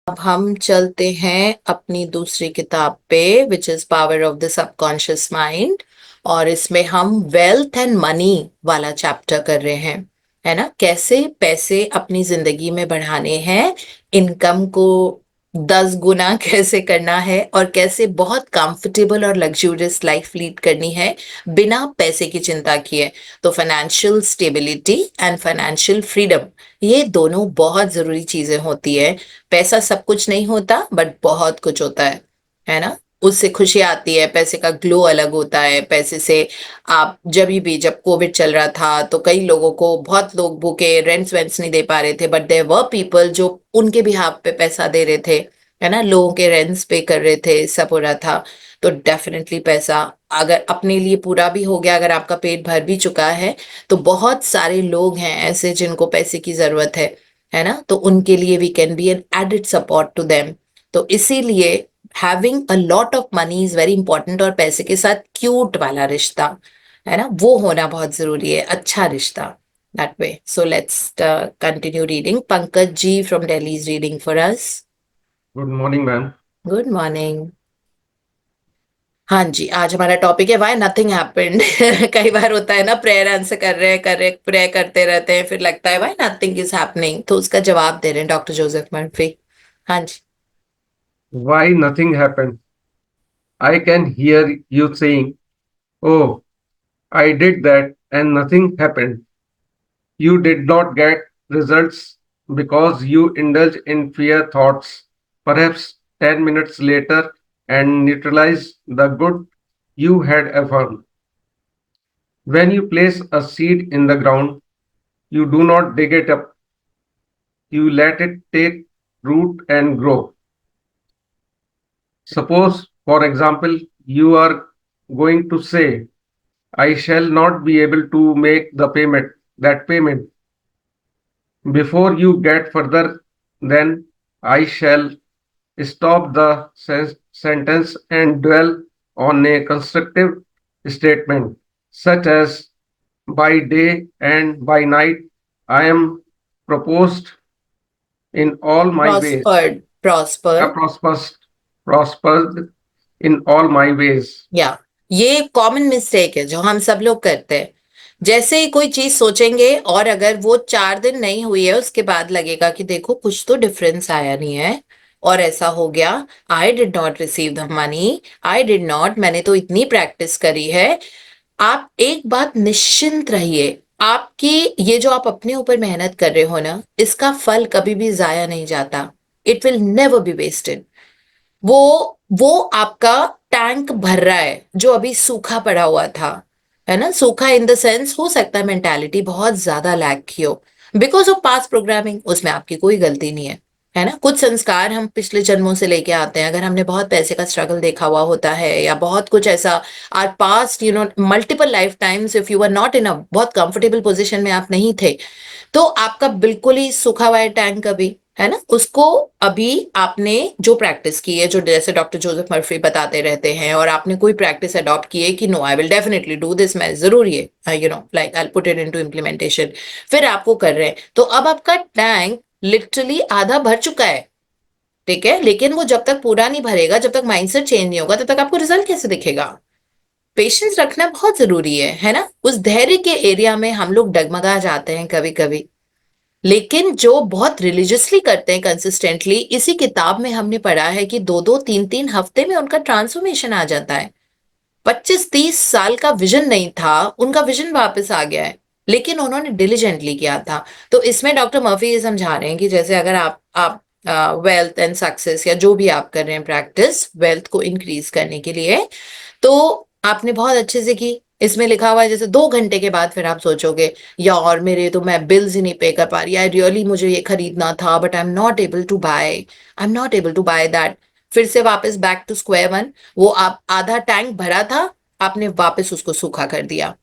अब हम चलते हैं अपनी दूसरी किताब पे which is power of the subconscious mind. और इसमें हम वेल्थ एंड मनी वाला चैप्टर कर रहे हैं, है ना। कैसे पैसे अपनी जिंदगी में बढ़ाने हैं, इनकम को 10 गुना कैसे करना है, और कैसे बहुत कंफर्टेबल और लग्जूरियस लाइफ लीड करनी है बिना पैसे की चिंता किए। तो financial stability and financial freedom, ये दोनों बहुत जरूरी चीजें होती है। पैसा सब कुछ नहीं होता, बट बहुत कुछ होता है ना। उससे खुशी आती है, पैसे का ग्लो अलग होता है। पैसे से आप जब कोविड चल रहा था तो कई लोगों को, बहुत लोग भूखे रेंट्स वेंट्स नहीं दे पा रहे थे, बट देयर वर पीपल जो उनके बिहाफ पे पैसा दे रहे थे, है ना। लोगों के रेंट्स पे कर रहे थे, सब हो रहा था। तो डेफिनेटली पैसा अगर अपने लिए पूरा भी हो गया, अगर आपका पेट भर भी चुका है, तो बहुत सारे लोग हैं ऐसे जिनको पैसे की जरूरत है ना। तो उनके लिए we can be an added support to them. तो इसीलिए having a lot of money is very important. और पैसे के साथ क्यूट वाला रिश्ता, है ना, वो होना बहुत जरूरी है, अच्छा रिश्ता। That way. So let's continue reading. Pankaj ji from Delhi is reading for us. Good morning ma'am. Good morning. हाँ जी, आज हमारा टॉपिक है व्हाई नथिंग हैपेंड। कई बार होता है ना, प्रेयर आंसर कर रहे प्रे करते रहते हैं, फिर लगता है व्हाई नथिंग इज हैपनिंग, तो उसका जवाब दे रहे हैं डॉक्टर जोसेफ मर्फी। हाँ जी। Why nothing happened? I can hear you saying, "Oh, I did that and nothing happened." You did not get results because you indulge in fear thoughts, perhaps 10 minutes later, and neutralize the good you had affirmed. When you place a seed in the ground, you do not dig it up, you let it take root and grow. Suppose, for example, you are going to say, I shall not be able to make that payment. Before you get further, then I shall stop the sentence and dwell on a constructive statement, such as by day and by night I am proposed in all my ways, prospered, prosper. prosperous, prospered in all my ways. या ये common mistake है जो हम सब लोग करते हैं। जैसे ही कोई चीज सोचेंगे और अगर वो 4 दिन नहीं हुई है, उसके बाद लगेगा कि देखो कुछ तो डिफरेंस आया नहीं है, और ऐसा हो गया। I did not receive the money, I did not, मैंने तो इतनी प्रैक्टिस करी है। आप एक बात निश्चिंत रहिए, आपकी ये जो आप अपने ऊपर मेहनत कर रहे हो ना, इसका फल कभी भी जाया नहीं जाता। It will never be wasted. वो वो आपका टैंक भर रहा है जो अभी सूखा पड़ा हुआ था, है ना। सूखा इन द सेंस, हो सकता है मेंटालिटी बहुत ज्यादा लैक की हो बिकॉज ऑफ पास्ट प्रोग्रामिंग, उसमें आपकी कोई गलती नहीं है ना। कुछ संस्कार हम पिछले जन्मों से लेके आते हैं। अगर हमने बहुत पैसे का स्ट्रगल देखा हुआ होता है या बहुत कुछ ऐसा, are past multiple lifetimes, if you are not in a बहुत कंफर्टेबल पोजिशन में आप नहीं थे, तो आपका बिल्कुल ही सूखा हुआ है टैंक अभी, है ना। उसको अभी आपने जो प्रैक्टिस की है, जो जैसे डॉक्टर जोसेफ मर्फी बताते रहते हैं, और आपने कोई प्रैक्टिस अडॉप्ट की है कि no I will definitely do this, मैं जरूर ये like I put it into implementation, फिर आपको कर रहे हैं, तो अब आपका टैंक लिटरली आधा भर चुका है। ठीक है, लेकिन वो जब तक पूरा नहीं भरेगा, जब तक माइंडसेट चेंज नहीं होगा, तब तक आपको रिजल्ट कैसे दिखेगा। पेशेंस रखना बहुत जरूरी है ना। उस धैर्य के एरिया में हम लोग डगमगा जाते हैं कभी कभी। लेकिन जो बहुत रिलीजियसली करते हैं कंसिस्टेंटली, इसी किताब में हमने पढ़ा है कि 2-2 3-3 हफ्ते में उनका ट्रांसफॉर्मेशन आ जाता है। 25-30 साल का विजन नहीं था, उनका विजन वापस आ गया है, लेकिन उन्होंने डिलीजेंटली किया था। तो इसमें डॉक्टर मर्फी ये समझा रहे हैं कि जैसे अगर आप वेल्थ एंड सक्सेस या जो भी आप कर रहे हैं प्रैक्टिस वेल्थ को इंक्रीज करने के लिए, तो आपने बहुत अच्छे से की। इसमें लिखा हुआ है जैसे 2 घंटे के बाद फिर आप सोचोगे, यार मेरे तो मैं बिल्स ही नहीं पे कर पा रही, आई रियली मुझे ये खरीदना था but I am not able to buy that. फिर से वापस बैक टू स्क्वायर वन। वो आप आधा टैंक भरा था, आपने वापस उसको सूखा कर दिया,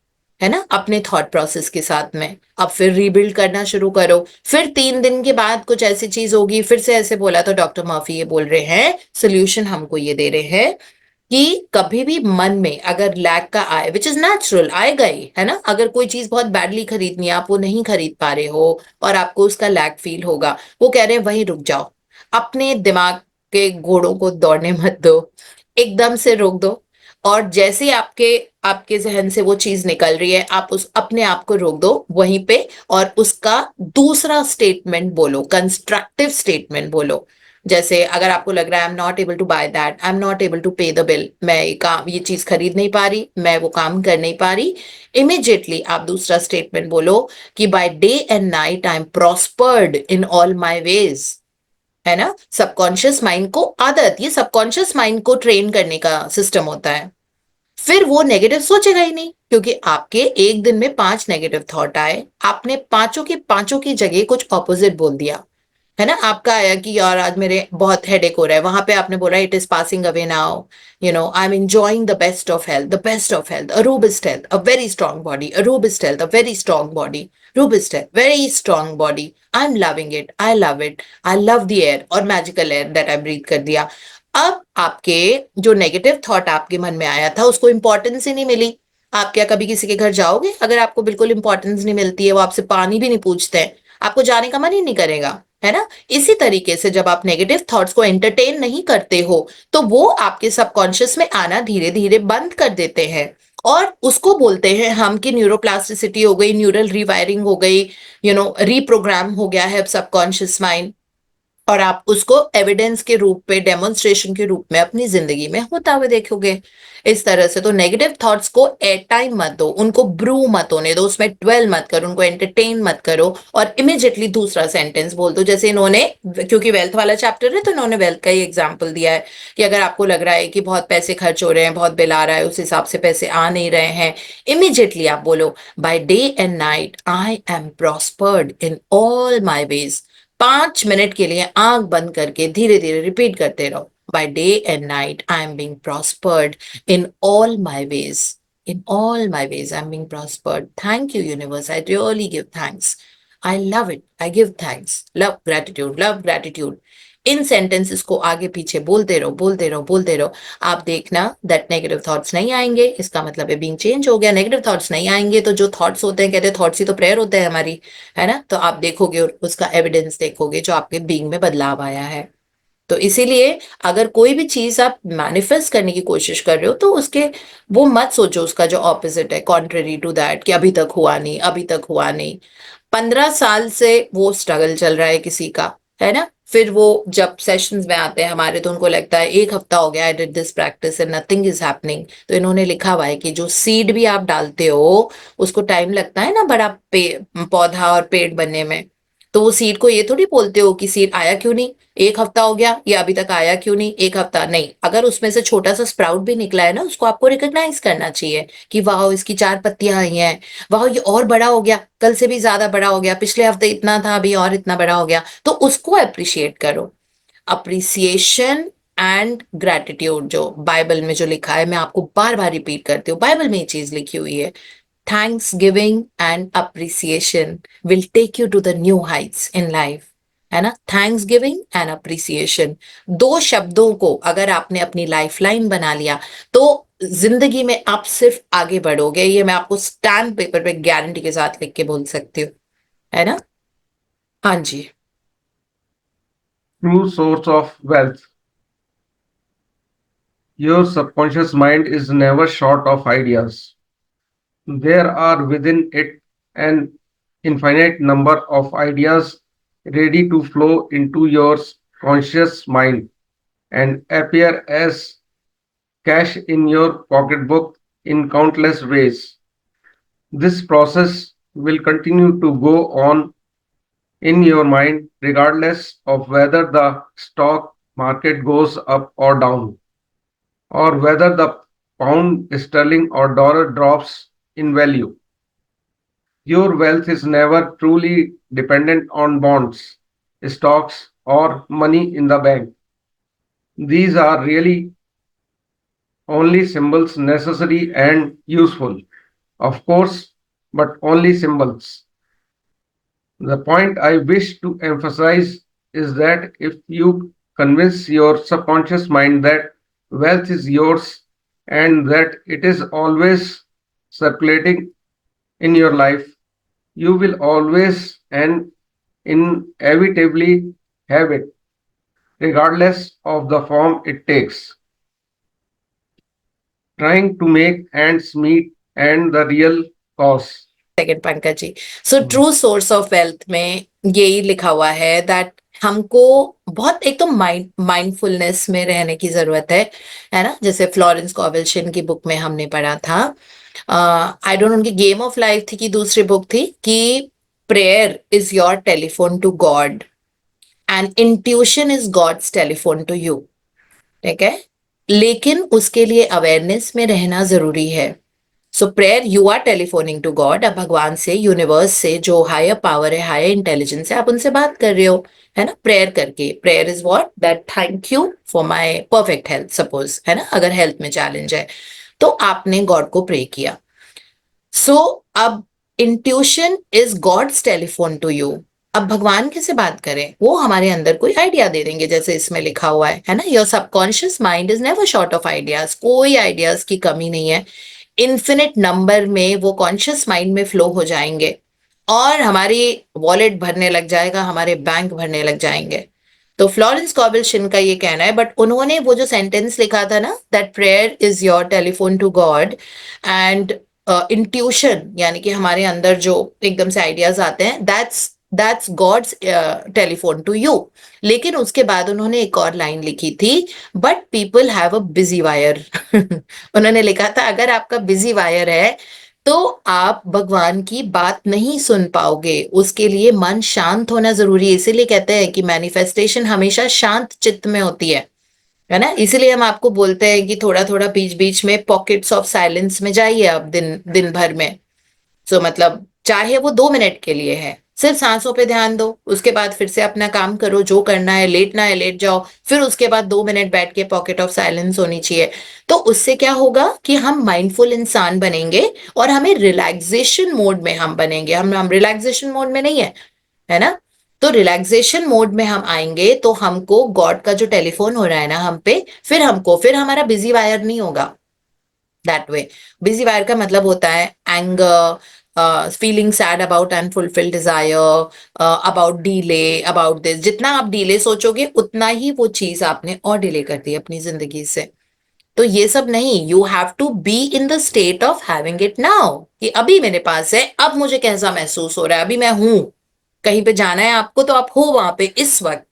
है ना, अपने थॉट प्रोसेस के साथ में। अब फिर रीबिल्ड करना शुरू करो। फिर 3 दिन के बाद कुछ ऐसी चीज होगी, फिर से ऐसे बोला, तो डॉक्टर मर्फी ये बोल रहे हैं, सोल्यूशन हमको ये दे रहे हैं कि कभी भी मन में अगर लैक का आए, विच इज नेचुरल, आएगा ही, है ना। अगर कोई चीज बहुत बैडली खरीदनी है, आप वो नहीं खरीद पा रहे हो और आपको उसका लैक फील होगा, वो कह रहे हैं वहीं रुक जाओ। अपने दिमाग के घोड़ों को दौड़ने मत दो, एकदम से रोक दो। और जैसे ही आपके आपके जहन से वो चीज निकल रही है, आप उस अपने आप को रोक दो वहीं पे, और उसका दूसरा स्टेटमेंट बोलो, कंस्ट्रक्टिव स्टेटमेंट बोलो। जैसे अगर आपको लग रहा है I am not able to buy that, I am not able to pay the bill, मैं ये चीज खरीद नहीं पा रही, मैं वो काम कर नहीं पा रही, इमिजिएटली आप दूसरा स्टेटमेंट बोलो कि by day and night I am prospered in all my ways. है ना, सबकॉन्शियस माइंड को आदत, ये सबकॉन्शियस माइंड को ट्रेन करने का सिस्टम होता है। फिर वो नेगेटिव सोचेगा ही नहीं, क्योंकि आपके एक दिन में 5 नेगेटिव थॉट आए, आपने पांचों के पांचों की जगह कुछ ऑपोजिट बोल दिया। है ना, आपका आया कि यार आज मेरे बहुत हेडेक हो रहा है, वहां पे आपने बोला it is passing away now, I am enjoying the best of health, the best of health, a robust health, a very strong body, a robust health, a very strong body, robust health, very strong body, I am loving it, I love it, I love the air, और magical air that I breathe कर दिया। अब आपके जो negative thought आपके मन में आया था उसको इंपॉर्टेंस ही नहीं मिली। आप क्या कभी किसी के घर जाओगे अगर आपको बिल्कुल इंपॉर्टेंस नहीं मिलती है, वो आपसे पानी भी नहीं पूछते हैं, आपको जाने का मन ही नहीं करेगा। है ना, इसी तरीके से जब आप नेगेटिव थॉट्स को एंटरटेन नहीं करते हो तो वो आपके सबकॉन्शियस में आना धीरे धीरे बंद कर देते हैं। और उसको बोलते हैं हम कि न्यूरोप्लास्टिसिटी हो गई, न्यूरल रिवायरिंग हो गई, रीप्रोग्राम हो गया है सबकॉन्शियस माइंड। और आप उसको एविडेंस के रूप पे, डेमोन्स्ट्रेशन के रूप में अपनी जिंदगी में होता हुए देखोगे। इस तरह से तो नेगेटिव थॉट्स को एयर टाइम मत दो, उनको ब्रू मत होने दो, उसमें ड्वेल मत करो, उनको एंटरटेन मत करो, और इमिजिएटली दूसरा सेंटेंस बोल दो। जैसे इन्होंने, क्योंकि वेल्थ वाला चैप्टर है तो इन्होंने वेल्थ का ही एग्जाम्पल दिया है कि अगर आपको लग रहा है कि बहुत पैसे खर्च हो रहे हैं, बहुत बिल आ रहा है, उस हिसाब से पैसे आ नहीं रहे हैं, इमिजिएटली आप बोलो by day and night I am prospered in all my ways. 5 minute के लिए आंख बंद करके धीरे धीरे रिपीट करते रहो, by day and night I am being prospered in all my ways, in all my ways I'm being prospered, thank you universe, I really give thanks, I love it, I give thanks, love gratitude। In sentences को आगे पीछे बोलते रहो, बोलते रहो, बोलते रहो। आप देखना दैट नेगेटिव थॉट्स नहीं आएंगे, इसका मतलब है बीइंग चेंज हो गया। नेगेटिव थॉट्स नहीं आएंगे तो जो थॉट्स होते हैं, कहते हैं थॉट्स ही तो प्रेयर होते हैं हमारी। है ना, तो आप देखोगे और उसका एविडेंस देखोगे जो आपके बीइंग में बदलाव आया है। तो इसीलिए अगर कोई भी चीज आप मैनिफेस्ट करने की कोशिश कर रहे हो तो उसके, वो मत सोचो उसका जो ऑपोजिट है, कॉन्ट्ररी टू दैट, कि अभी तक हुआ नहीं, अभी तक हुआ नहीं। 15 साल से वो स्ट्रगल चल रहा है किसी का। है ना, फिर वो जब सेशंस में आते हैं हमारे तो उनको लगता है 1 हफ्ता हो गया I did this practice and nothing is happening. तो इन्होंने लिखा हुआ है कि जो सीड भी आप डालते हो उसको टाइम लगता है ना बड़ा पौधा और पेड़ बनने में। तो वो सीड को ये थोड़ी बोलते हो कि सीड आया क्यों नहीं, 1 हफ्ता हो गया ये अभी तक आया क्यों नहीं, 1 हफ्ता नहीं, अगर उसमें से छोटा सा स्प्राउट भी निकला है ना उसको आपको रिकॉग्नाइज करना चाहिए कि वाह इसकी 4 पत्तियां आई हैं, वाह ये और बड़ा हो गया, कल से भी ज्यादा बड़ा हो गया, पिछले हफ्ते इतना था अभी और इतना बड़ा हो गया, तो उसको अप्रिशिएट करो। अप्रिसिएशन एंड ग्रेटिट्यूड जो बाइबल में जो लिखा है, मैं आपको बार बार रिपीट करती हूँ, बाइबल में ये चीज लिखी हुई है, thanksgiving and appreciation will take you to the new heights in life. है ना, थैंक्सगिविंग एंड अप्रिसिएशन, दो शब्दों को अगर आपने अपनी लाइफलाइन बना लिया तो जिंदगी में आप सिर्फ आगे बढ़ोगे, ये मैं आपको स्टैम्प पेपर पे गारंटी के साथ लिख के बोल सकती हूँ। है ना, हाँ जी। True source of wealth. Your subconscious mind is never short of ideas. There are within it an infinite number of ideas ready to flow into your conscious mind and appear as cash in your pocketbook in countless ways. This process will continue to go on in your mind regardless of whether the stock market goes up or down, or whether the pound sterling or dollar drops in value. Your wealth is never truly dependent on bonds, stocks, or money in the bank. These are really only symbols, necessary and useful, of course, but only symbols. The point I wish to emphasize is that if you convince your subconscious mind that wealth is yours and that it is always circulating in your life, you will always and inevitably have it. regardless of the form it takes. Trying to make ends meet and the real cause. Second Pankaj ji, so true source of wealth में यही लिखा हुआ है that हमको बहुत एक तो mindfulness में रहने की जरूरत है ना, जैसे फ्लोरेंस कॉवेल्शन की बुक में हमने पढ़ा था, आई डोंट, उनकी गेम ऑफ लाइफ थी कि दूसरी बुक थी कि prayer is your telephone to God and intuition is God's telephone to you. ठीक है, लेकिन उसके लिए अवेयरनेस में रहना जरूरी है। So prayer, you are telephoning to God, अब भगवान से, यूनिवर्स से, जो हायर पावर है, हायर इंटेलिजेंस है, आप उनसे बात कर रहे हो, है ना, प्रेयर करके। Prayer is what, that thank you for my perfect health, suppose, है ना, अगर हेल्थ में चैलेंज है तो आपने गॉड को प्रे किया। सो अब intuition is God's telephone to you. अब भगवान कैसे बात करें, वो हमारे अंदर कोई आइडिया दे देंगे, जैसे इसमें लिखा हुआ है ना, your subconscious mind is never short of ideas, कोई आइडियाज की कमी नहीं है, इन्फिनिट नंबर में वो कॉन्शियस माइंड में फ्लो हो जाएंगे और हमारी वॉलेट भरने लग जाएगा, हमारे बैंक भरने लग जाएंगे। तो फ्लोरेंस कॉबल्शिन का ये कहना है, बट उन्होंने वो जो सेंटेंस लिखा था ना, that prayer is your telephone to God and intuition, यानी कि हमारे अंदर जो एकदम से आइडियाज आते हैं, that's God's telephone to you. लेकिन उसके बाद उन्होंने एक और लाइन लिखी थी, but people have a busy wire. उन्होंने लिखा था अगर आपका बिजी वायर है तो आप भगवान की बात नहीं सुन पाओगे, उसके लिए मन शांत होना जरूरी है। इसीलिए कहते हैं कि मैनिफेस्टेशन हमेशा शांत चित्त में होती है ना, इसीलिए हम आपको बोलते हैं कि थोड़ा थोड़ा बीच बीच में पॉकेट्स ऑफ साइलेंस में जाइए आप, दिन दिन भर में। सो मतलब चाहे वो 2 मिनट के लिए है, सिर्फ सांसों पे ध्यान दो, उसके बाद फिर से अपना काम करो, जो करना है लेट जाओ, फिर उसके बाद 2 मिनट बैठ के पॉकेट ऑफ साइलेंस होनी चाहिए। तो उससे क्या होगा कि हम माइंडफुल इंसान बनेंगे और हमें रिलैक्सेशन मोड में हम बनेंगे। हम रिलैक्सेशन मोड में नहीं है ना, तो रिलैक्सेशन मोड में हम आएंगे तो हमको गॉड का जो टेलीफोन हो रहा है ना हम पे, फिर हमारा बिजी वायर नहीं होगा दैट वे। बिजी वायर का मतलब होता है anger, feeling sad about unfulfilled Dzire, about delay, about this. जितना आप डीले सोचोगे उतना ही वो चीज आपने और डिले कर दी अपनी जिंदगी से। तो ये सब नहीं, you have to be in the state of having it now, कि अभी मेरे पास है, अब मुझे कैसा महसूस हो रहा है, अभी मैं हूं, कहीं पे जाना है आपको तो आप हो वहां पे इस वक्त,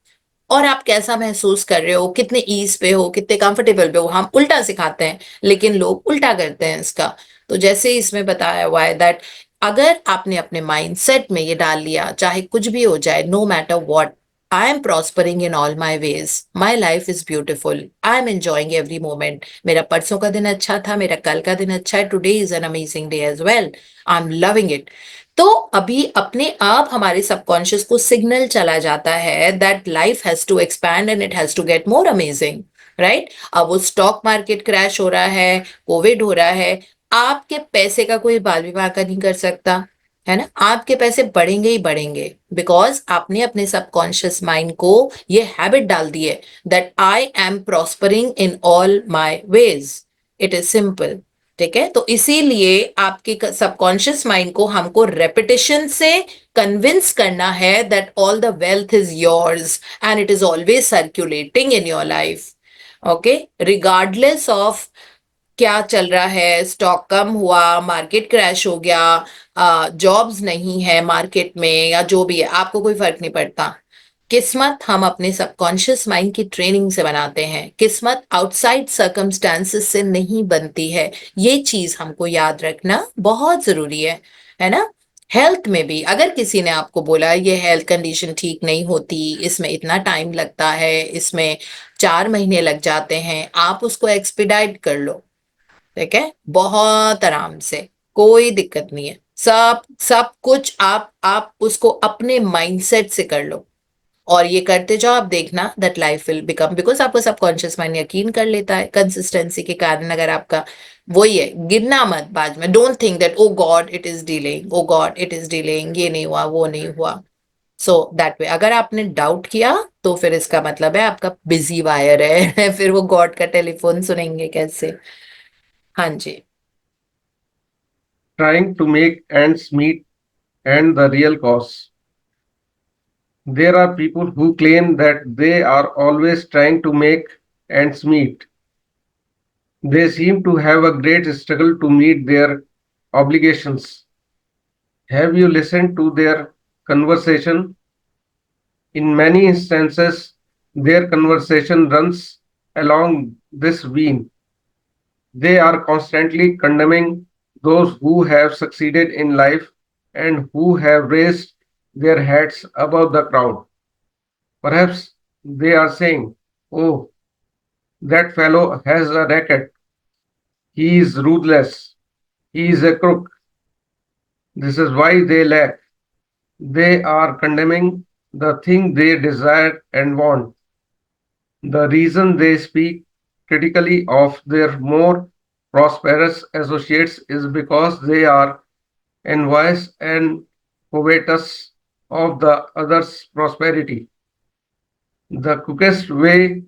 और आप कैसा महसूस कर रहे हो, कितने ईज पे हो, कितने कंफर्टेबल पे हो। हम उल्टा सिखाते हैं लेकिन लोग उल्टा करते हैं इसका। तो जैसे इसमें बताया हुआ है दैट अगर आपने अपने माइंडसेट में ये डाल लिया, चाहे कुछ भी हो जाए, no matter what, I am prospering in all my ways, my life is beautiful, I am enjoying every moment, मेरा परसों का दिन अच्छा था, मेरा कल का दिन अच्छा है, today is an amazing day as well, I am loving it. तो अभी अपने आप हमारे सबकॉन्शियस को सिग्नल चला जाता है that life has to expand and it has to get more amazing, right. अब वो स्टॉक मार्केट क्रैश हो रहा है, कोविड हो रहा है, आपके पैसे का कोई बाल विवाह का नहीं कर सकता, है ना, आपके पैसे बढ़ेंगे ही बढ़ेंगे, बिकॉज आपने अपने सबकॉन्शियस माइंड को ये हैबिट डाल दी है that I am prospering in all my ways. It is simple. ठीक है, तो इसीलिए आपके सबकॉन्शियस माइंड को हमको रेपिटेशन से कन्विंस करना है that all the wealth is yours and it is always circulating in your life. Okay, regardless of क्या चल रहा है, स्टॉक कम हुआ, मार्केट क्रैश हो गया, जॉब्स नहीं है मार्केट में, या जो भी है, आपको कोई फर्क नहीं पड़ता। किस्मत हम अपने सबकॉन्शियस माइंड की ट्रेनिंग से बनाते हैं, किस्मत आउटसाइड सर्कमस्टांसेस से नहीं बनती है। ये चीज हमको याद रखना बहुत जरूरी है ना। हेल्थ में भी अगर किसी ने आपको बोला ये हेल्थ कंडीशन ठीक नहीं होती, इसमें इतना टाइम लगता है, इसमें 4 महीने लग जाते हैं, आप उसको एक्सपीडाइट कर लो। ठीक है, बहुत आराम से, कोई दिक्कत नहीं है, सब सब कुछ आप उसको अपने माइंडसेट से कर लो और ये करते जाओ, आप देखना that life will become, because आपको सबकॉन्शियस माइंड यकीन कर लेता है कंसिस्टेंसी के कारण। अगर आपका वही है, गिरना मत बाद में, don't think that oh God it is delaying, oh God it is delaying, ये नहीं हुआ, वो नहीं हुआ। सो दैट वे अगर आपने डाउट किया तो फिर इसका मतलब है आपका बिजी वायर है। फिर वो गॉड का टेलीफोन सुनेंगे कैसे। हाँ जी। Trying to make ends meet and the real cause. There are people who claim that they are always trying to make ends meet. They seem to have a great struggle to meet their obligations. Have you listened to their conversation? In many instances, their conversation runs along this vein. They are constantly condemning those who have succeeded in life and who have raised their heads above the crowd. Perhaps they are saying, "Oh, that fellow has a racket. He is ruthless. He is a crook. This is why they lack." They are condemning the thing they desire and want. The reason they speak critically of their more prosperous associates is because they are envious and covetous of the other's prosperity. The quickest way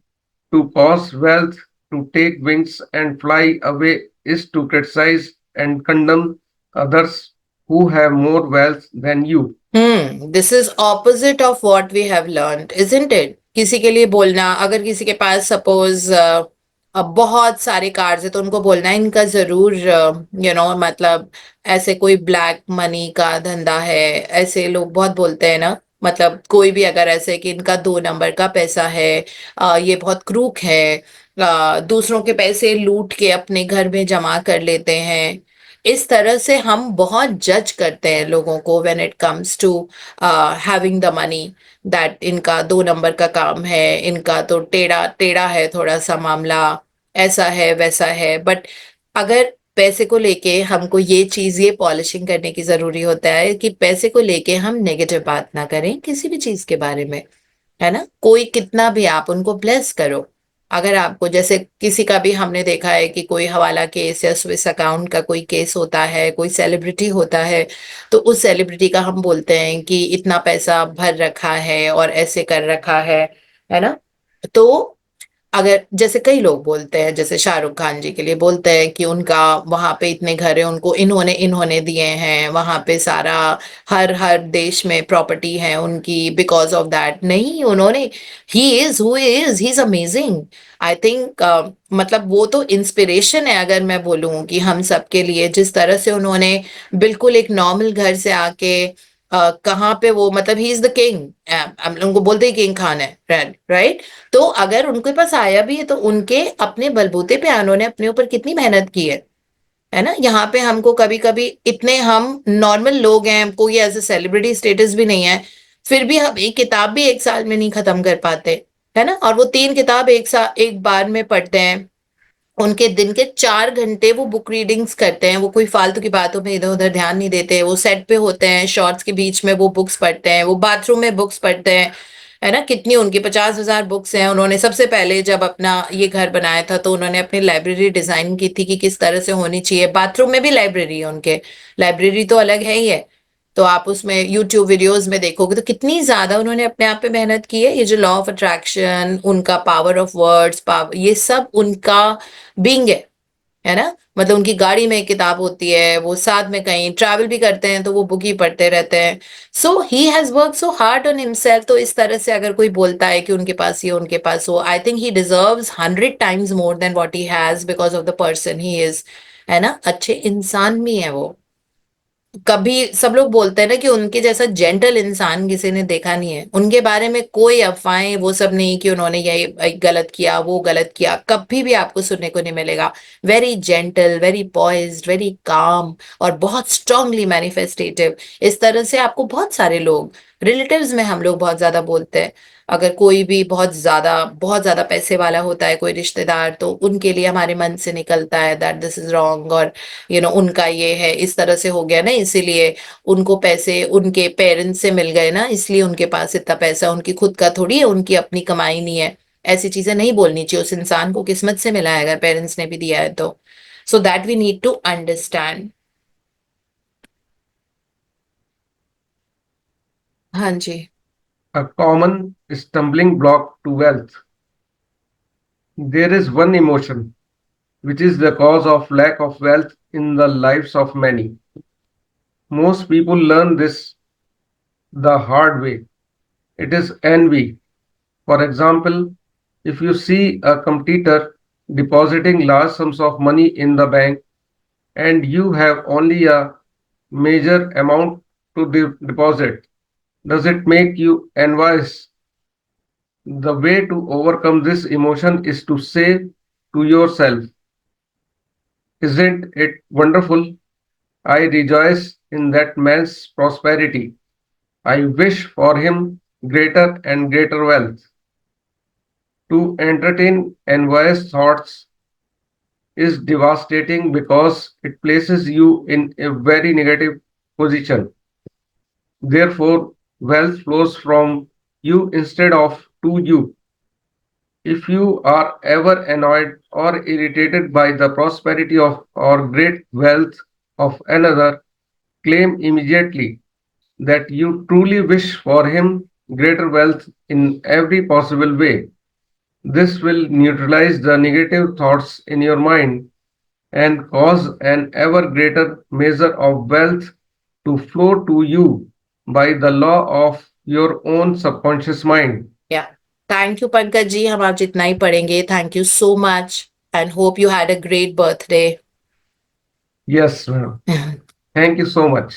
to cause wealth to take wings and fly away is to criticize and condemn others who have more wealth than you. This is opposite of what we have learned, isn't it? किसी के लिए बोलना, अगर किसी के पास suppose बहुत सारे cars है तो उनको बोलना है इनका जरूर मतलब ऐसे कोई ब्लैक मनी का धंधा है, ऐसे लोग बहुत बोलते हैं ना। मतलब कोई भी अगर ऐसे कि इनका 2 नंबर का पैसा है, ये बहुत क्रूक है, दूसरों के पैसे लूट के अपने घर में जमा कर लेते हैं। इस तरह से हम बहुत जज करते हैं लोगों को when it comes to having the money, that इनका 2 नंबर का काम है, इनका तो टेढ़ा टेढ़ा है थोड़ा सा मामला, ऐसा है वैसा है। बट अगर पैसे को लेके हमको ये चीज, ये पॉलिशिंग करने की जरूरी होता है कि पैसे को लेके हम नेगेटिव बात ना करें किसी भी चीज के बारे में, है ना। कोई कितना भी आप उनको ब्लेस करो, अगर आपको जैसे किसी का भी हमने देखा है कि कोई हवाला केस या स्विस अकाउंट का कोई केस होता है, कोई सेलिब्रिटी होता है, तो उस सेलिब्रिटी का हम बोलते हैं कि इतना पैसा भर रखा है और ऐसे कर रखा है ना। तो अगर जैसे कई लोग बोलते हैं, जैसे शाहरुख खान जी के लिए बोलते हैं कि उनका वहां पे इतने घर है, उनको इन्होंने इन्होंने दिए हैं, वहां पे सारा हर हर देश में प्रॉपर्टी है उनकी, बिकॉज ऑफ दैट नहीं उन्होंने, he is who is, he is amazing. I think मतलब वो तो इंस्पिरेशन है, अगर मैं बोलूं कि हम सबके लिए, जिस तरह से उन्होंने बिल्कुल एक नॉर्मल घर से आके कहाँ पे वो, मतलब ही इज द किंग, हम लोगों को बोलते ही किंग खान है, राइट। तो अगर उनके पास आया भी है तो उनके अपने बलबूते पे उन्होंने अपने ऊपर कितनी मेहनत की है ना। यहाँ पे हमको कभी कभी इतने, हम नॉर्मल लोग हैं, कोई ऐसे सेलिब्रिटी स्टेटस भी नहीं है, फिर भी हम एक किताब भी एक साल में नहीं खत्म कर पाते, है ना। और वो 3 किताब एक बार में पढ़ते हैं, उनके दिन के 4 घंटे वो बुक रीडिंग्स करते हैं, वो कोई फालतू की बातों में इधर उधर ध्यान नहीं देते, वो सेट पे होते हैं, शॉर्ट्स के बीच में वो बुक्स पढ़ते हैं, वो बाथरूम में बुक्स पढ़ते हैं, है ना। कितनी उनकी 50,000 बुक्स हैं। उन्होंने सबसे पहले जब अपना ये घर बनाया था तो उन्होंने अपनी लाइब्रेरी डिजाइन की थी कि किस तरह से होनी चाहिए, बाथरूम में भी लाइब्रेरी है उनके, लाइब्रेरी तो अलग है ही है। तो आप उसमें यूट्यूब वीडियोस में देखोगे तो कितनी ज्यादा उन्होंने अपने आप पे मेहनत की है। ये जो लॉ ऑफ अट्रैक्शन, उनका पावर ऑफ वर्ड्स, पावर, ये सब उनका बीइंग है ना। मतलब उनकी गाड़ी में एक किताब होती है, वो साथ में कहीं ट्रैवल भी करते हैं तो वो बुक ही पढ़ते रहते हैं। So he has work so hard on himself. तो इस तरह से अगर कोई बोलता है कि उनके पास ये उनके पास वो, I think he deserves 100 times more than what he has, because of the person he is, है ना। अच्छे इंसान भी है वो। कभी सब लोग बोलते हैं ना कि उनके जैसा जेंटल इंसान किसी ने देखा नहीं है, उनके बारे में कोई अफवाहें वो सब नहीं कि उन्होंने ये गलत किया वो गलत किया, कभी भी आपको सुनने को नहीं मिलेगा। Very gentle, very poised, very calm, और बहुत स्ट्रांगली मैनिफेस्टेटिव। इस तरह से आपको बहुत सारे लोग, रिलेटिव्स में हम लोग बहुत ज्यादा बोलते हैं, अगर कोई भी बहुत ज्यादा पैसे वाला होता है कोई रिश्तेदार, तो उनके लिए हमारे मन से निकलता है दैट दिस इज रॉन्ग, और उनका ये है, इस तरह से हो गया ना, इसीलिए उनको पैसे उनके पेरेंट्स से मिल गए ना, इसलिए उनके पास इतना पैसा, उनकी खुद का थोड़ी है, उनकी अपनी कमाई नहीं है। ऐसी चीजें नहीं बोलनी चाहिए, उस इंसान को किस्मत से मिला है अगर पेरेंट्स ने भी दिया है तो। So that we need to understand. हाँ जी। A common stumbling block to wealth. There is one emotion which is the cause of lack of wealth in the lives of many. Most people learn this the hard way. It is envy. For example, if you see a competitor depositing large sums of money in the bank and you have only a major amount to deposit, does it make you envious? The way to overcome this emotion is to say to yourself, isn't it wonderful? I rejoice in that man's prosperity. I wish for him greater and greater wealth. To entertain envious thoughts is devastating because it places you in a very negative position. Therefore, wealth flows from you instead of to you. If you are ever annoyed or irritated by the prosperity of or great wealth of another, claim immediately that you truly wish for him greater wealth in every possible way. This will neutralize the negative thoughts in your mind and cause an ever greater measure of wealth to flow to you by the law of your own subconscious mind. या thank you Pankaj ji, हम आज इतना ही पढ़ेंगे. Thank you so much and hope you had a great birthday. Yes, ma'am. Thank you so much.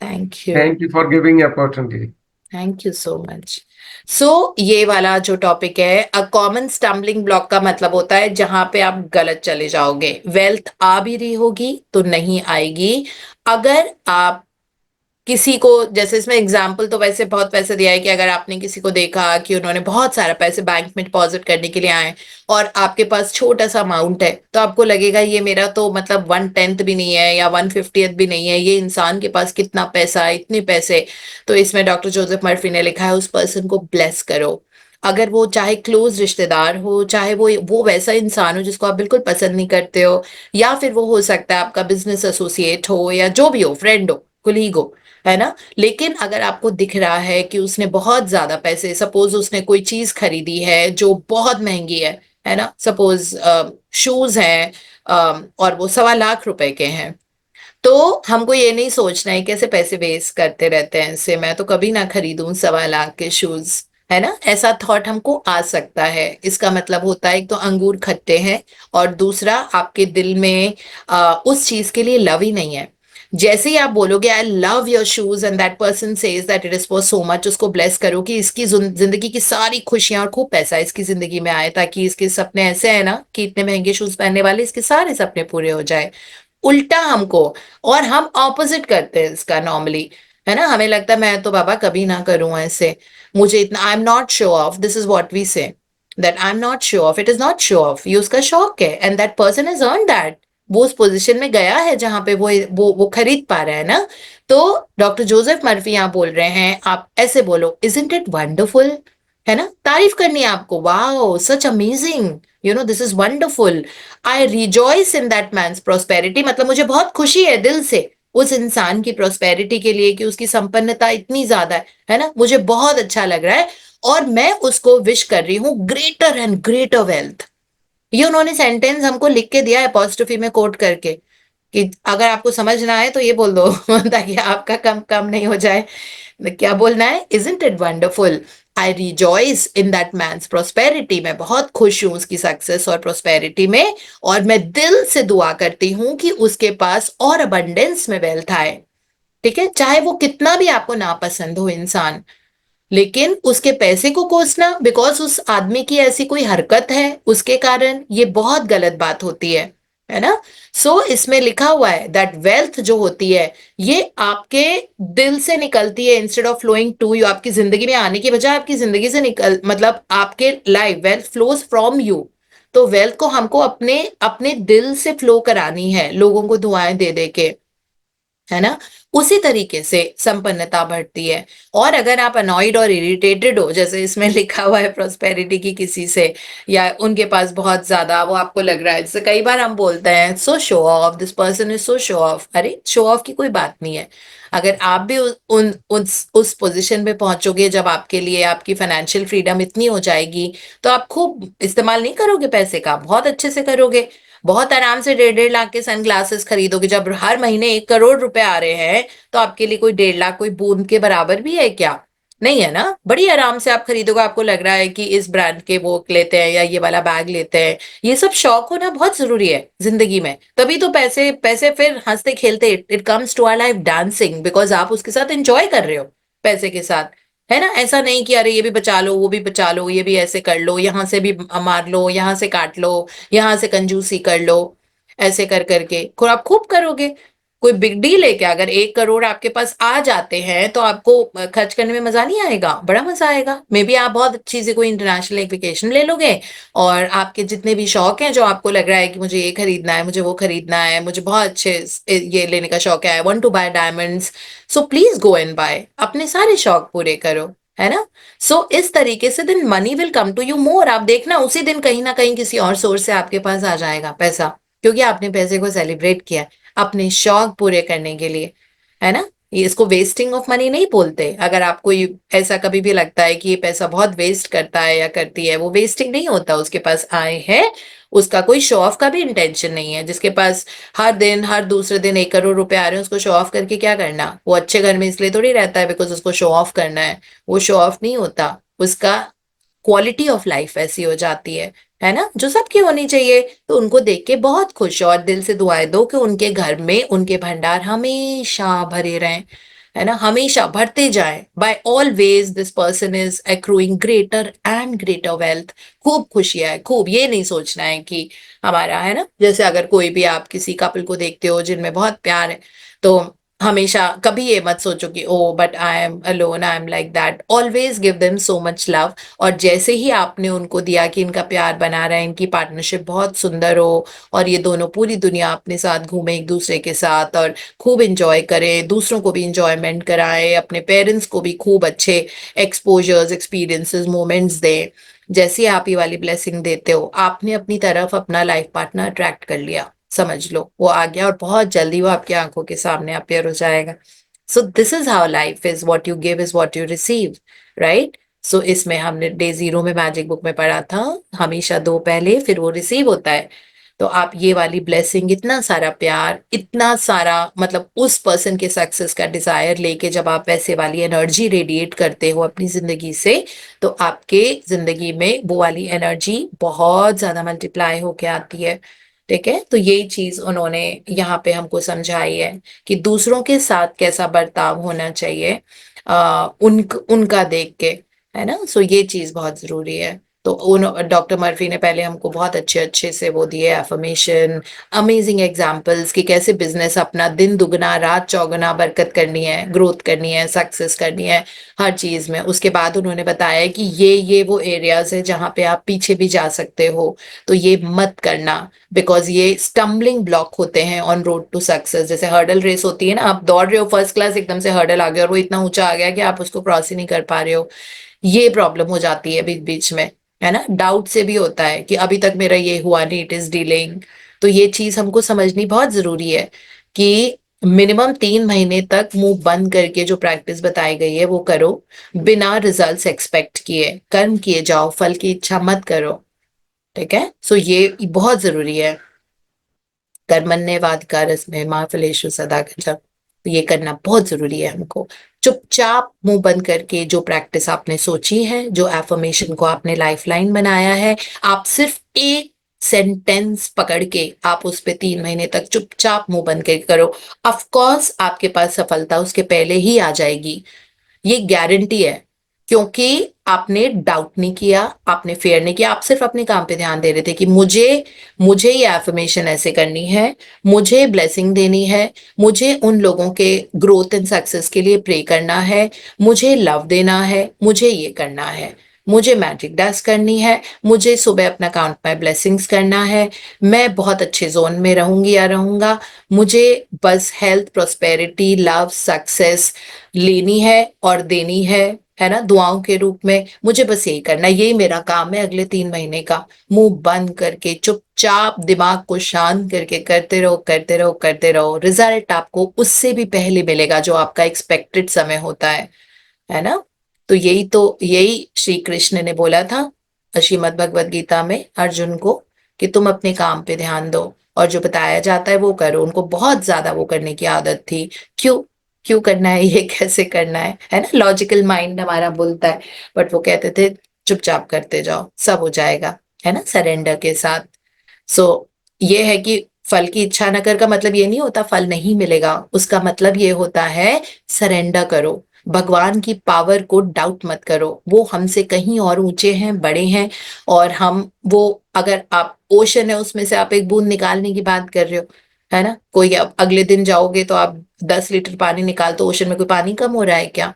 Thank you. Thank you for giving opportunity. Thank you so much. So ये वाला जो topic है, a common stumbling block का मतलब होता है जहां पे आप गलत चले जाओगे. वेल्थ आ भी रही होगी तो नहीं आएगी अगर आप किसी को, जैसे इसमें एग्जाम्पल तो वैसे बहुत पैसे दिया है कि अगर आपने किसी को देखा कि उन्होंने बहुत सारा पैसे बैंक में डिपॉजिट करने के लिए आए और आपके पास छोटा सा अमाउंट है, तो आपको लगेगा ये मेरा तो मतलब 1/10 भी नहीं है या 1/50 भी नहीं है, ये इंसान के पास कितना पैसा है, इतने पैसे. तो इसमें डॉक्टर जोसेफ मर्फी ने लिखा है उस पर्सन को ब्लेस करो. अगर वो चाहे क्लोज रिश्तेदार हो, चाहे वो वैसा इंसान हो जिसको आप बिल्कुल पसंद नहीं करते हो, या फिर वो हो सकता है आपका बिजनेस एसोसिएट हो या जो भी हो, फ्रेंड हो, कुलीग हो, है ना. लेकिन अगर आपको दिख रहा है कि उसने बहुत ज्यादा पैसे, सपोज उसने कोई चीज खरीदी है जो बहुत महंगी है ना, सपोज शूज हैं, और वो 1.25 लाख के हैं, तो हमको ये नहीं सोचना है कैसे पैसे वेस्ट करते रहते हैं इससे, मैं तो कभी ना खरीदूं 1.25 लाख के शूज, है ना. ऐसा थॉट हमको आ सकता है. इसका मतलब होता है एक तो अंगूर खट्टे हैं और दूसरा आपके दिल में उस चीज के लिए लव ही नहीं है. जैसे ही आप बोलोगे I love your shoes and that person says that it is for so much, उसको ब्लेस करो कि इसकी जिंदगी की सारी खुशियां और खूब पैसा इसकी जिंदगी में आए, ताकि इसके सपने ऐसे है ना कि इतने महंगे शूज पहनने वाले इसके सारे सपने पूरे हो जाए. उल्टा हमको, और हम ऑपोजिट करते हैं इसका नॉर्मली, है ना. हमें लगता है मैं तो बाबा कभी ना करूं ऐसे, मुझे इतना, I am not show off, this is what we say, that I am not show off. It is not show off, ये उसका शौक है and that person is earn that. वो उस पोजीशन में गया है जहां पे वो खरीद पा रहा है ना. तो डॉक्टर जोसेफ मर्फी यहाँ बोल रहे हैं आप ऐसे बोलो, इजंट इट वंडरफुल, है ना. तारीफ करनी है आपको, wow such amazing, you know this is wonderful, I rejoice in that man's prosperity, मतलब मुझे बहुत खुशी है दिल से उस इंसान की प्रोस्पेरिटी के लिए कि उसकी संपन्नता इतनी ज्यादा है ना, मुझे बहुत अच्छा लग रहा है और मैं उसको विश कर रही हूँ ग्रेटर एंड ग्रेटर वेल्थ. ये उन्होंने सेंटेंस हमको लिख के दिया है अपोस्ट्रोफी में कोट करके, कि अगर आपको समझ ना आए तो ये बोल दो ताकि आपका कम कम नहीं हो जाए. क्या बोलना है, isn't it wonderful, I rejoice in that man's prosperity, मैं बहुत खुश हूं उसकी सक्सेस और प्रोस्पेरिटी में, और मैं दिल से दुआ करती हूं कि उसके पास और अबंडेंस में वेल्थ आए. ठीक है, चाहे वो कितना भी आपको नापसंद हो इंसान, लेकिन उसके पैसे को कोसना बिकॉज उस आदमी की ऐसी कोई हरकत है उसके कारण, ये बहुत गलत बात होती है ना. सो इसमें लिखा हुआ है दैट वेल्थ जो होती है ये आपके दिल से निकलती है instead of flowing to you, आपकी जिंदगी में आने की बजाय आपकी जिंदगी से निकल, मतलब आपके life wealth flows from you. तो वेल्थ को हमको अपने अपने दिल से फ्लो करानी है, लोगों को दुआएं दे दे के, है ना. उसी तरीके से संपन्नता बढ़ती है. और अगर आप अनॉइड और इरिटेटेड हो, जैसे इसमें लिखा हुआ है प्रोस्पेरिटी की किसी से, या उनके पास बहुत ज्यादा वो आपको लग रहा है, जैसे कई बार हम बोलते हैं सो show off, this person is so show off. अरे शो ऑफ की कोई बात नहीं है. अगर आप भी उस पोजीशन पे पहुंचोगे जब आपके लिए आपकी फाइनेंशियल फ्रीडम इतनी हो जाएगी, तो आप खूब इस्तेमाल नहीं करोगे पैसे का, बहुत अच्छे से करोगे, बहुत आराम से 1.5 लाख के सनग्लासेस खरीदोगे. जब हर महीने 1 करोड़ रुपए आ रहे हैं तो आपके लिए कोई 1.5 लाख कोई बूंद के बराबर भी है क्या. नहीं है ना, बड़ी आराम से आप खरीदोगे, आपको लग रहा है कि इस ब्रांड के वो लेते हैं या ये वाला बैग लेते हैं। ये सब शौक होना बहुत जरूरी है जिंदगी में, तभी तो पैसे पैसे फिर हंसते खेलते, it comes to our life dancing, because आप उसके साथ एंजॉय कर रहे हो पैसे के साथ, है ना। ऐसा नहीं कि अरे ये भी बचा लो, वो भी बचा लो, ये भी ऐसे कर लो, यहाँ से भी मार लो, यहाँ से काट लो, यहाँ से कंजूसी कर लो, ऐसे कर करके आप खूब करोगे। कोई बिग डील है क्या? अगर 1 करोड़ आपके पास आ जाते हैं तो आपको खर्च करने में मजा नहीं आएगा? बड़ा मजा आएगा। मे बी आप बहुत अच्छी से कोई इंटरनेशनल एक वेकेशन ले लोगे, और आपके जितने भी शौक हैं, जो आपको लग रहा है कि मुझे ये खरीदना है, मुझे वो खरीदना है, मुझे बहुत अच्छे ये लेने का शौक है, I want to buy diamonds, so please go and buy, अपने सारे शौक पूरे करो, है ना। सो इस तरीके से then money will come to you more. आप देखना उसी दिन कहीं ना कहीं किसी और सोर्स से आपके पास आ जाएगा पैसा, क्योंकि आपने पैसे को सेलिब्रेट किया अपने शौक पूरे करने के लिए, है ना। ये इसको वेस्टिंग ऑफ मनी नहीं बोलते। अगर आपको ऐसा कभी भी लगता है कि ये पैसा बहुत वेस्ट करता है या करती है, वो वेस्टिंग नहीं होता, उसके पास आए है, उसका कोई शो ऑफ का भी इंटेंशन नहीं है। जिसके पास हर दिन हर दूसरे दिन 1 करोड़ रुपए आ रहे हैं, उसको शो ऑफ करके क्या करना? वो अच्छे घर में इसलिए थोड़ी रहता है बिकॉज उसको शो ऑफ करना है, वो शो ऑफ नहीं होता, उसका क्वालिटी ऑफ लाइफ ऐसी हो जाती है ना, जो सबकी होनी चाहिए। तो उनको देख के बहुत खुश हो और दिल से दुआएं दो कि उनके घर में उनके भंडार हमेशा भरे रहें, है ना, हमेशा भरते जाएं। By always this person is accruing greater and greater wealth. खूब खुशियां है, खूब। ये नहीं सोचना है कि हमारा, है ना, जैसे अगर कोई भी आप किसी कपल को देखते हो जिनमें बहुत प्यार है, तो हमेशा कभी ये मत सोचो कि oh but I am alone, I am like that. Always give them so much love. और जैसे ही आपने उनको दिया कि इनका प्यार बना रहा है, इनकी पार्टनरशिप बहुत सुंदर हो, और ये दोनों पूरी दुनिया अपने साथ घूमें एक दूसरे के साथ, और खूब इंजॉय करें, दूसरों को भी इंजॉयमेंट कराएं, अपने पेरेंट्स को भी खूब अच्छे एक्सपोजर्स, एक्सपीरियंसेस, मोमेंट्स दें। जैसे ही आप ये वाली ब्लेसिंग देते हो, आपने अपनी तरफ अपना लाइफ पार्टनर अट्रैक्ट कर लिया, समझ लो वो आ गया, और बहुत जल्दी वो आपकी आंखों के सामने अपेयर हो जाएगा। So this is how life is, what you give is what you receive, right. सो इसमें हमने डे 0 में मैजिक बुक में पढ़ा था, हमेशा दो पहले फिर वो रिसीव होता है। तो आप ये वाली ब्लेसिंग, इतना सारा प्यार, इतना सारा मतलब उस पर्सन के सक्सेस का डिजायर लेके जब आप वैसे वाली एनर्जी रेडिएट करते हो अपनी जिंदगी से, तो आपके जिंदगी में वो वाली एनर्जी बहुत ज्यादा मल्टीप्लाई होके आती है। ठीक है, तो यही चीज उन्होंने यहाँ पे हमको समझाई है कि दूसरों के साथ कैसा बर्ताव होना चाहिए, उनका देख के, है ना। सो ये चीज बहुत जरूरी है। तो उन डॉक्टर मर्फी ने पहले हमको बहुत अच्छे अच्छे से वो दिए एफर्मेशन, अमेजिंग एग्जांपल्स कि कैसे बिजनेस अपना दिन दुगना रात चौगुना बरकत करनी है, ग्रोथ करनी है, सक्सेस करनी है हर चीज में। उसके बाद उन्होंने बताया कि ये वो एरियाज है जहां पे आप पीछे भी जा सकते हो, तो ये मत करना, बिकॉज ये स्टम्बलिंग ब्लॉक होते हैं ऑन रोड टू सक्सेस। जैसे हर्डल रेस होती है ना, आप दौड़ रहे हो फर्स्ट क्लास, एकदम से हर्डल आ गया और वो इतना ऊंचा आ गया कि आप उसको क्रॉस ही नहीं कर पा रहे हो, ये प्रॉब्लम हो जाती है बीच बीच में, है ना। डाउट से भी होता है कि अभी तक मेरा ये हुआ नहीं, इट इज डिलेइंग। तो ये चीज हमको समझनी बहुत जरूरी है कि मिनिमम 3 महीने तक मुंह बंद करके जो प्रैक्टिस बताई गई है वो करो, बिना रिजल्ट्स एक्सपेक्ट किए कर्म किए जाओ, फल की इच्छा मत करो। ठीक है, सो ये बहुत जरूरी है। कर्मण्येवाधिकारस्मै माँ फलेषु सदा गजः। तो ये करना बहुत जरूरी है हमको। चुपचाप मुंह बंद करके जो प्रैक्टिस आपने सोची है, जो एफर्मेशन को आपने लाइफलाइन बनाया है, आप सिर्फ एक सेंटेंस पकड़ के आप उस पे 3 महीने तक चुपचाप मुंह बंद करके करो। ऑफ कोर्स आपके पास सफलता उसके पहले ही आ जाएगी, ये गारंटी है, क्योंकि आपने डाउट नहीं किया, आपने फेयर नहीं किया, आप सिर्फ अपने काम पे ध्यान दे रहे थे कि मुझे मुझे ये एफर्मेशन ऐसे करनी है, मुझे ब्लेसिंग देनी है, मुझे उन लोगों के ग्रोथ एंड सक्सेस के लिए प्रे करना है, मुझे लव देना है, मुझे ये करना है, मुझे मैजिक डस्ट करनी है, मुझे सुबह अपना काउंट माय ब्लेसिंग्स करना है, मैं बहुत अच्छे जोन में रहूंगी या रहूंगा, मुझे बस हेल्थ, प्रोस्पेरिटी, लव, सक्सेस लेनी है और देनी है ना, दुआओं के रूप में। मुझे बस यही करना है, यही मेरा काम है अगले 3 महीने का। मुंह बंद करके चुपचाप दिमाग को शांत करके करते रहो, करते रहो, करते रहो। रिजल्ट आपको उससे भी पहले मिलेगा जो आपका एक्सपेक्टेड समय होता है ना। तो यही श्री कृष्ण ने बोला था श्रीमद् भगवद गीता में अर्जुन को, कि तुम अपने काम पे ध्यान दो और जो बताया जाता है वो करो। उनको बहुत ज्यादा वो करने की आदत थी। क्यों? क्यों करना है ये, कैसे करना है ना, लॉजिकल माइंड हमारा बोलता है। बट वो कहते थे चुपचाप करते जाओ, सब हो जाएगा, है ना, सरेंडर के साथ। सो ये है कि फल की इच्छा न कर का मतलब ये नहीं होता फल नहीं मिलेगा, उसका मतलब ये होता है सरेंडर करो, भगवान की पावर को डाउट मत करो, वो हमसे कहीं और ऊंचे हैं, बड़े हैं। और हम वो, अगर आप ओशन है उसमें से आप एक बूंद निकालने की बात कर रहे हो, है ना, कोई अब अगले दिन जाओगे तो आप 10 लीटर पानी निकाल, तो ओशन में कोई पानी कम हो रहा है क्या?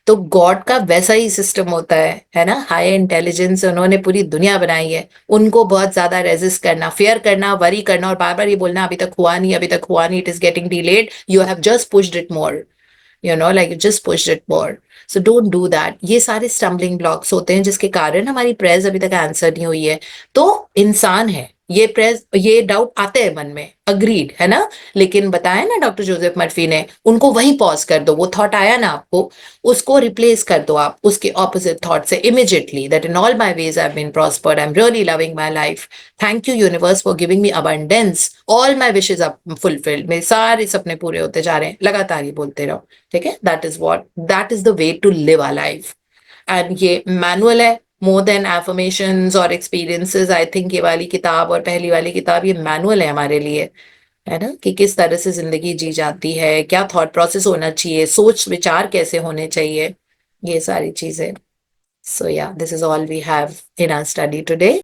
तो गॉड का वैसा ही सिस्टम होता है ना, हाई इंटेलिजेंस, उन्होंने पूरी दुनिया बनाई है, उनको बहुत ज्यादा रेजिस्ट करना, फियर करना, वरी करना और बार बार ये बोलना अभी तक हुआ नहीं, अभी तक हुआ नहीं, it is getting delayed, you have just pushed it more, like you just pushed it more. So don't do that. ये सारे स्टम्बलिंग ब्लॉक्स होते हैं जिसके कारण हमारी प्रेयर्स अभी तक आंसर नहीं हुई है। तो इंसान है, ये प्रेस, ये डाउट आते हैं मन में, अग्रीड है ना, लेकिन बताया ना डॉक्टर जोसेफ मर्फी ने, उनको वहीं पॉज कर दो, वो थॉट आया ना आपको, उसको रिप्लेस कर दो आप उसके ऑपोजिट थॉट से immediately, that in all my ways I have been prospered, I am really loving my life, thank you universe for giving me abundance, all my wishes are fulfilled, मेरे सारे सपने पूरे होते जा रहे हैं, लगातार ही बोलते रहो, ठीक है, that is the way to live our life. And ये मैनुअल है, मोर देन एफर्मेशंस और एक्सपीरियंसेस, आई थिंक ये वाली किताब और पहली वाली किताब ये मैनुअल है हमारे लिए, है ना, कि किस तरह से जिंदगी जी जाती है, क्या थॉट प्रोसेस होना चाहिए, सोच विचार कैसे होने चाहिए, ये सारी चीजें। So yeah this is all we have in our study today.